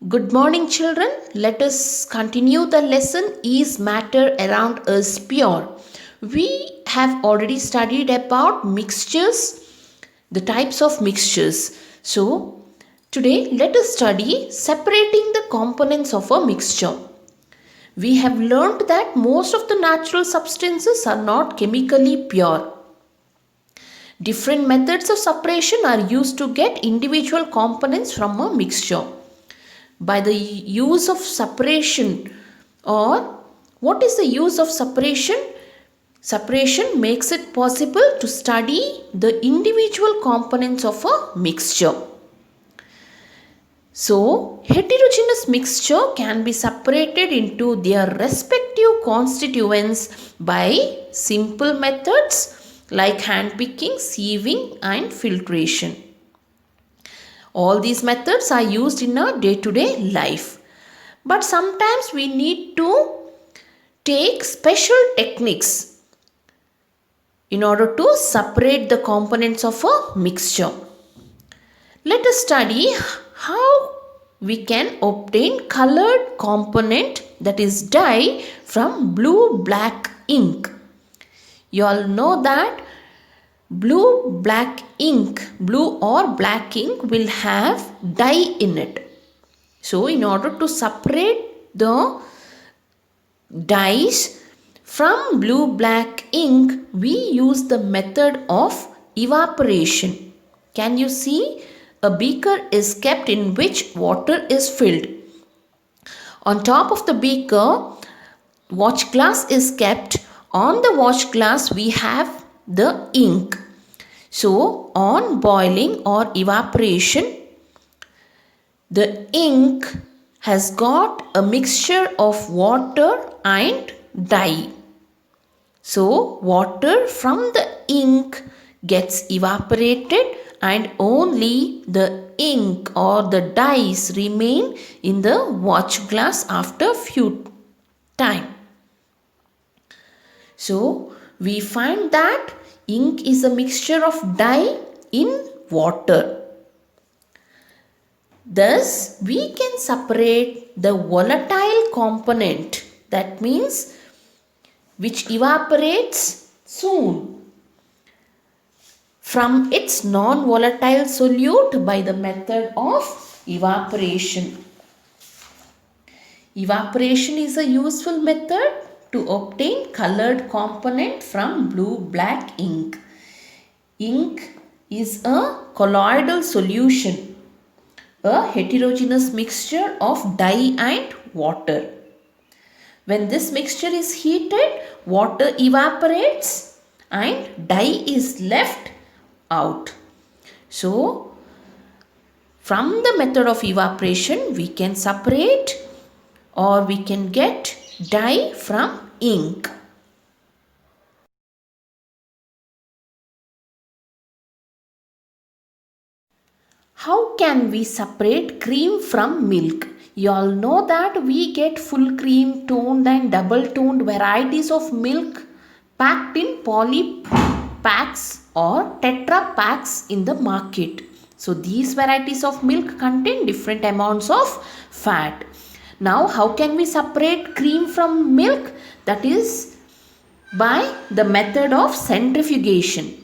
Good morning, children. Let us continue the lesson. Is matter around us pure? We have already studied about mixtures, the types of mixtures. So, today let us study separating the components of a mixture. We have learned that most of the natural substances are not chemically pure. Different methods of separation are used to get individual components from a mixture. By the use of separation, or what is the use of separation? Separation makes it possible to study the individual components of a mixture. So, heterogeneous mixture can be separated into their respective constituents by simple methods like hand picking, sieving, and filtration. All these methods are used in our day-to-day life. But sometimes we need to take special techniques in order to separate the components of a mixture. Let us study how we can obtain colored component, that is dye, from blue black ink. You all know that blue or black ink will have dye in it. So in order to separate the dyes from blue black ink, we use the method of evaporation. Can you see? A beaker is kept in which water is filled. On top of the beaker, watch glass is kept. On the watch glass we have the ink. So on boiling or evaporation, the ink has got a mixture of water and dye. So water from the ink gets evaporated and only the ink or the dyes remain in the watch glass after few time. So we find that ink is a mixture of dye in water. Thus we can separate the volatile component, that means which evaporates soon, from its non-volatile solute by the method of evaporation. Evaporation is a useful method to obtain colored component from blue black ink. Ink is a colloidal solution, a heterogeneous mixture of dye and water. When this mixture is heated, water evaporates and dye is left out. So, from the method of evaporation, we can separate or we can get dye from ink. How can we separate cream from milk? You all know that we get full cream, toned and double toned varieties of milk packed in poly packs or tetra packs in the market. So these varieties of milk contain different amounts of fat. Now how can we separate cream from milk? That is by the method of centrifugation.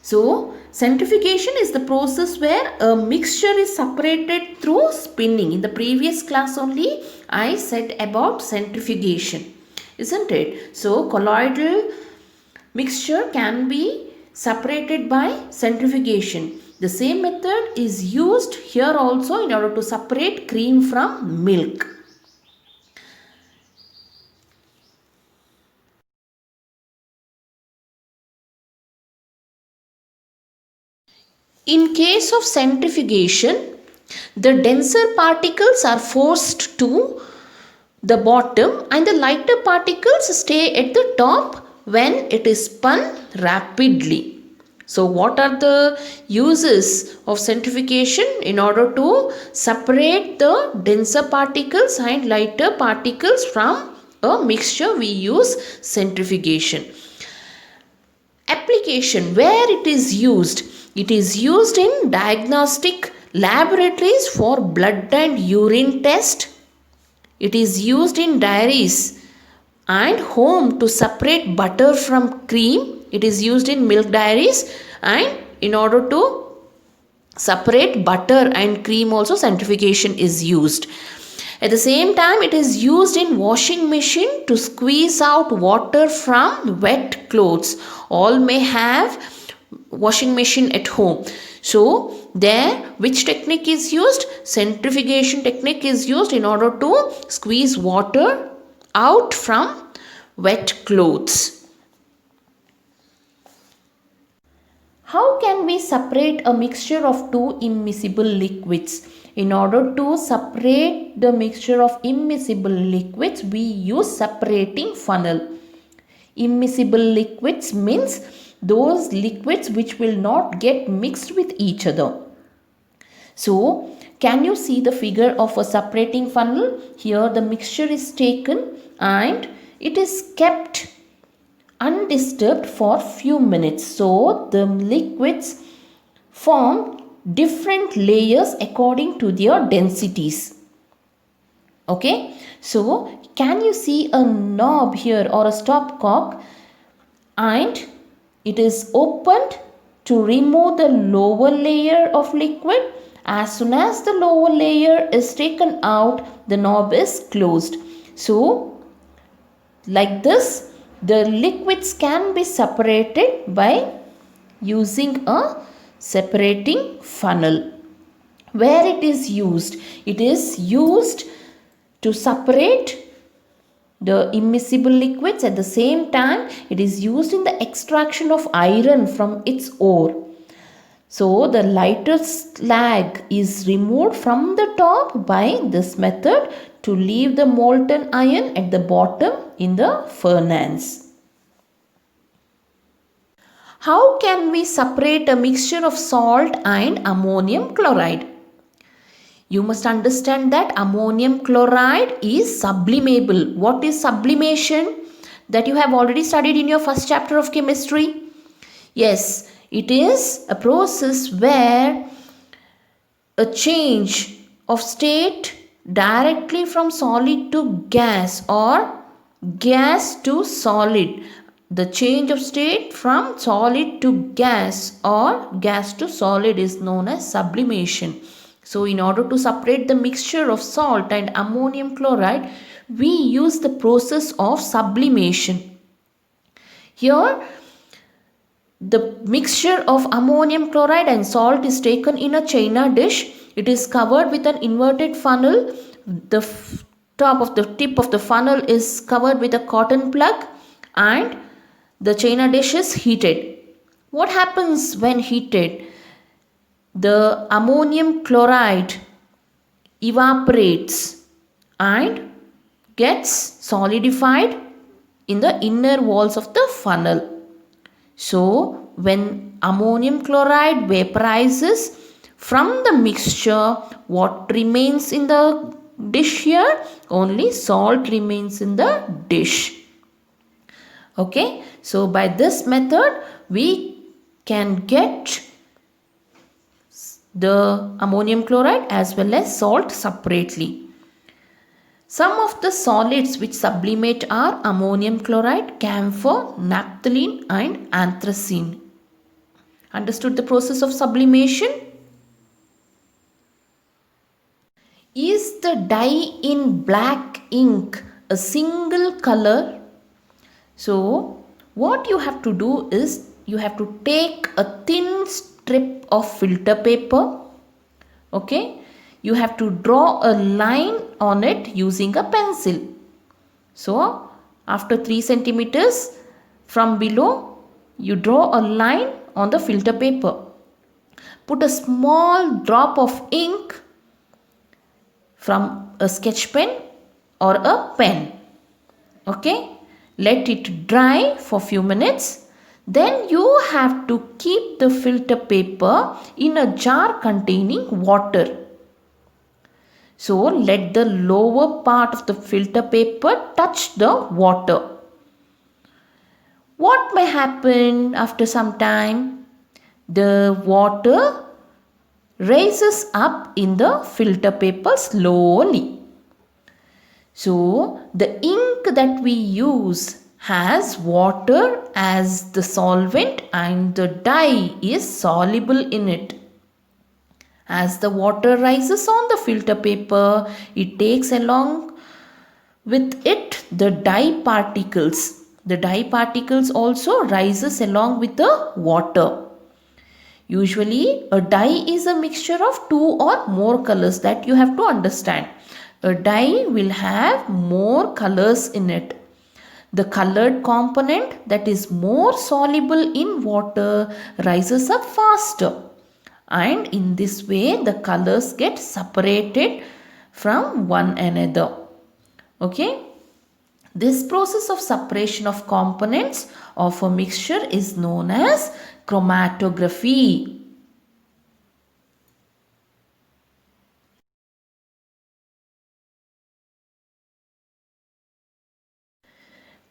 So centrifugation is the process where a mixture is separated through spinning. In the previous class only I said about centrifugation, isn't it? So colloidal mixture can be separated by centrifugation. The same method is used here also in order to separate cream from milk. In case of centrifugation, the denser particles are forced to the bottom and the lighter particles stay at the top when it is spun rapidly. So what are the uses of centrifugation? In order to separate the denser particles and lighter particles from a mixture, we use centrifugation. Application where it is used in diagnostic laboratories for blood and urine test. It is used in dairies and home to separate butter from cream. It is used in milk dairies, and in order to separate butter and cream also centrifugation is used. At the same time, it is used in washing machine to squeeze out water from wet clothes. All may have washing machine at home. So there, which technique is used? Centrifugation technique is used in order to squeeze water out from wet clothes. How can we separate a mixture of two immiscible liquids? In order to separate the mixture of immiscible liquids, we use separating funnel. Immiscible liquids means those liquids which will not get mixed with each other. So, can you see the figure of a separating funnel? Here the mixture is taken and it is kept undisturbed for few minutes. So, the liquids form different layers according to their densities. Okay, so can you see a knob here or a stopcock, and it is opened to remove the lower layer of liquid. As soon as the lower layer is taken out, the knob is closed. So like this, the liquids can be separated by using a separating funnel. Where it is used? It is used to separate the immiscible liquids. At the same time, it is used in the extraction of iron from its ore. So the lighter slag is removed from the top by this method to leave the molten iron at the bottom in the furnace. How can we separate a mixture of salt and ammonium chloride? You must understand that ammonium chloride is sublimable. What is sublimation? That you have already studied in your first chapter of chemistry. Yes, it is a process where a change of state directly from solid to gas or gas to solid. The change of state from solid to gas or gas to solid is known as sublimation. So in order to separate the mixture of salt and ammonium chloride, we use the process of sublimation. Here, the mixture of ammonium chloride and salt is taken in a china dish. It is covered with an inverted funnel. The tip of the funnel is covered with a cotton plug, and the china dish is heated. What happens when heated? The ammonium chloride evaporates and gets solidified in the inner walls of the funnel. So when ammonium chloride vaporizes from the mixture, what remains in the dish here? Only salt remains in the dish. Okay, so by this method we can get the ammonium chloride as well as salt separately. Some of the solids which sublimate are ammonium chloride, camphor, naphthalene and anthracene. Understood the process of sublimation? Is the dye in black ink a single color? So what you have to do is you have to take a thin strip of filter paper. Okay, you have to draw a line on it using a pencil. So after 3 centimeters from below, you draw a line on the filter paper. Put a small drop of ink from a sketch pen or a pen. Okay, let it dry for few minutes. Then you have to keep the filter paper in a jar containing water. So let the lower part of the filter paper touch the water. What may happen after some time? The water rises up in the filter paper slowly. So the ink that we use has water as the solvent and the dye is soluble in it. As the water rises on the filter paper, it takes along with it the dye particles. The dye particles also rises along with the water. Usually a dye is a mixture of two or more colors, that you have to understand. A dye will have more colors in it. The colored component that is more soluble in water rises up faster, and in this way the colors get separated from one another. Okay. This process of separation of components of a mixture is known as chromatography.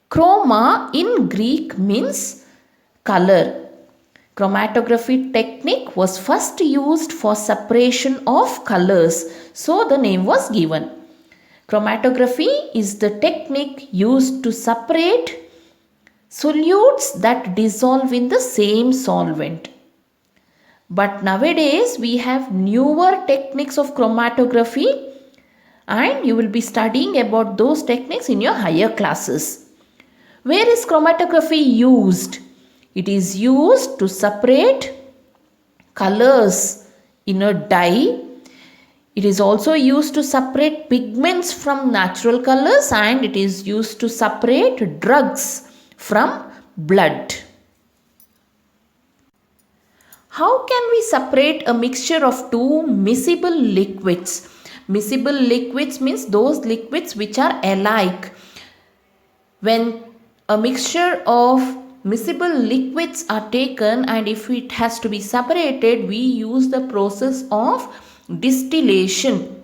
Chroma in Greek means color. Chromatography technique was first used for separation of colors, so the name was given. Chromatography is the technique used to separate solutes that dissolve in the same solvent. But nowadays we have newer techniques of chromatography, and you will be studying about those techniques in your higher classes. Where is chromatography used? It is used to separate colors in a dye. It is also used to separate pigments from natural colors, and it is used to separate drugs from blood. How can we separate a mixture of two miscible liquids? Miscible liquids means those liquids which are alike. When a mixture of miscible liquids are taken, and if it has to be separated, we use the process of distillation.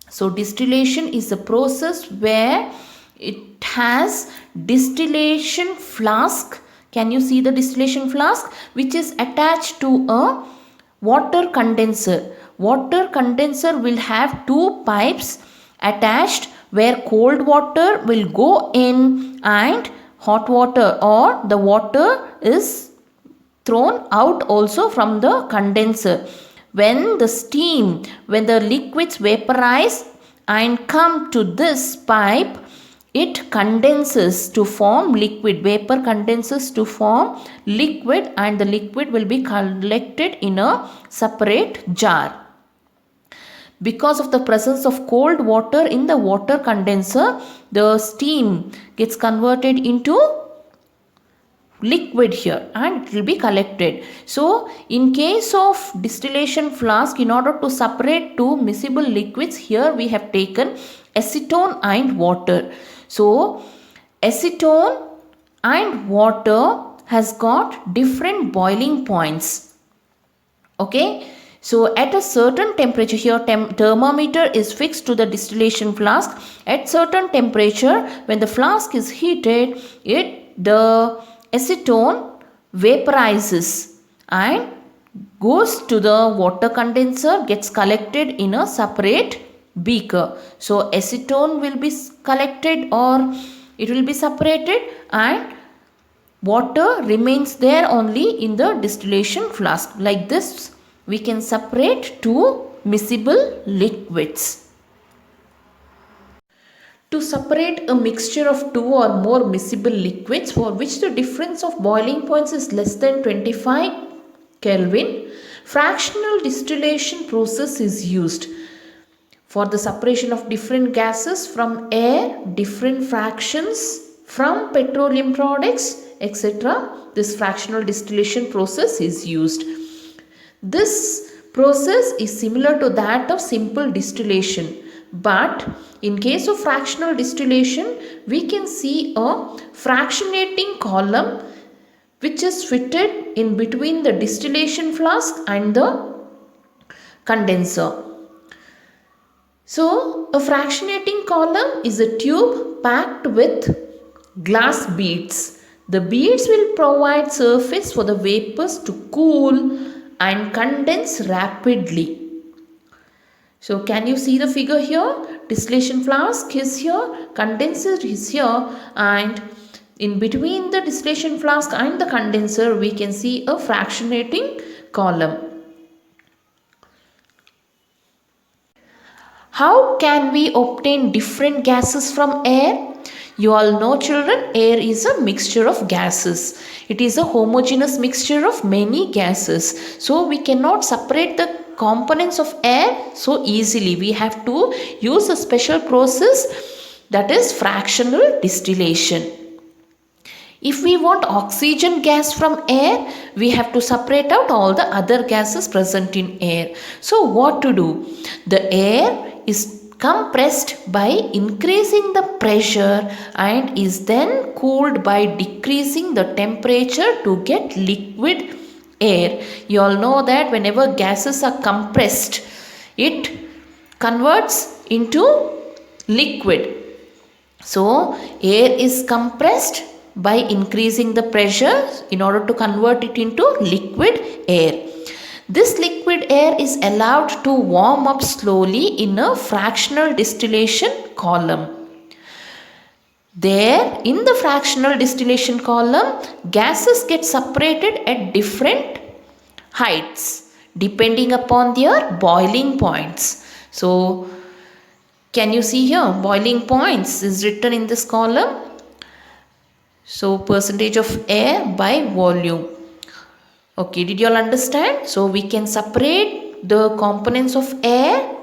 So distillation is a process where it has distillation flask. Can you see the distillation flask, which is attached to a water condenser? Water condenser will have two pipes attached, where cold water will go in and hot water or the water is thrown out also from the condenser. When the liquids vaporize and come to this pipe, it condenses to form liquid. Vapor condenses to form liquid, and the liquid will be collected in a separate jar. Because of the presence of cold water in the water condenser, the steam gets converted into liquid here, and it will be collected. So in case of distillation flask, in order to separate two miscible liquids, here we have taken acetone and water. So acetone and water has got different boiling points. Okay. So at a certain temperature, here thermometer is fixed to the distillation flask. At certain temperature, when the flask is heated, the acetone vaporizes and goes to the water condenser, gets collected in a separate beaker. So acetone will be collected, or it will be separated, and water remains there only in the distillation flask. Like this, we can separate two miscible liquids. To separate a mixture of two or more miscible liquids for which the difference of boiling points is less than 25 Kelvin, fractional distillation process is used. For the separation of different gases from air, different fractions from petroleum products, etc., this fractional distillation process is used. This process is similar to that of simple distillation, but in case of fractional distillation, we can see a fractionating column which is fitted in between the distillation flask and the condenser. So a fractionating column is a tube packed with glass beads. The beads will provide surface for the vapors to cool and condense rapidly. So can you see the figure here? Distillation flask is here, condenser is here, and in between the distillation flask and the condenser we can see a fractionating column. How can we obtain different gases from air? You all know, children, air is a mixture of gases. It is a homogeneous mixture of many gases. So we cannot separate the components of air so easily. We have to use a special process, that is fractional distillation. If we want oxygen gas from air, we have to separate out all the other gases present in air. So what to do? The air is compressed by increasing the pressure and is then cooled by decreasing the temperature to get liquid air. You all know that whenever gases are compressed, it converts into liquid. So air is compressed by increasing the pressure in order to convert it into liquid air. This liquid air is allowed to warm up slowly in a fractional distillation column. There, in the fractional distillation column, gases get separated at different heights depending upon their boiling points. So, can you see here? Boiling points is written in this column. So, percentage of air by volume. Okay, did you all understand? So, we can separate the components of air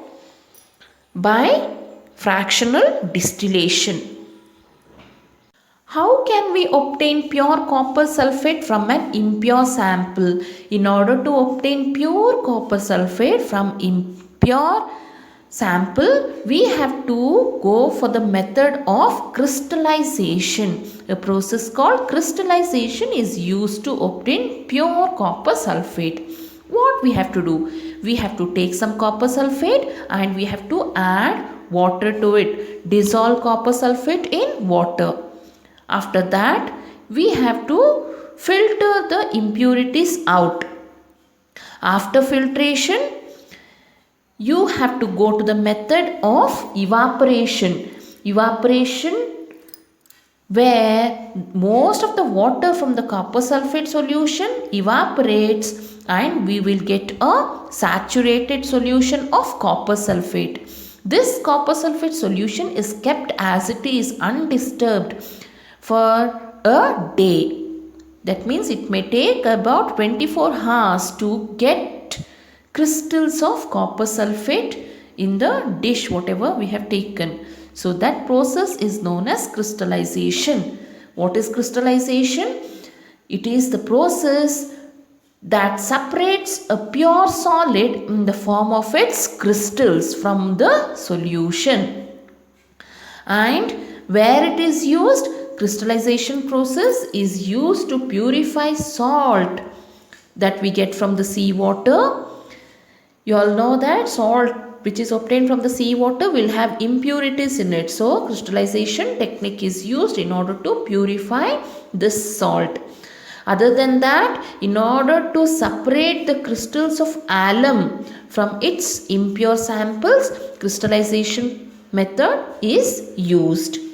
by fractional distillation. How can we obtain pure copper sulfate from an impure sample? In order to obtain pure copper sulfate from impure sample, we have to go for the method of crystallization. A process called crystallization is used to obtain pure copper sulfate. What we have to do? We have to take some copper sulfate and we have to add water to it. Dissolve copper sulfate in water. After that, we have to filter the impurities out. After filtration, you have to go to the method of evaporation. Evaporation, where most of the water from the copper sulfate solution evaporates and we will get a saturated solution of copper sulfate. This copper sulfate solution is kept as it is undisturbed for a day. That means it may take about 24 hours to get crystals of copper sulfate in the dish whatever we have taken. So that process is known as crystallization. What is crystallization? It is the process that separates a pure solid in the form of its crystals from the solution. And where it is used, crystallization process is used to purify salt that we get from the seawater. You all know that salt which is obtained from the seawater will have impurities in it. So, crystallization technique is used in order to purify this salt. Other than that, in order to separate the crystals of alum from its impure samples, crystallization method is used.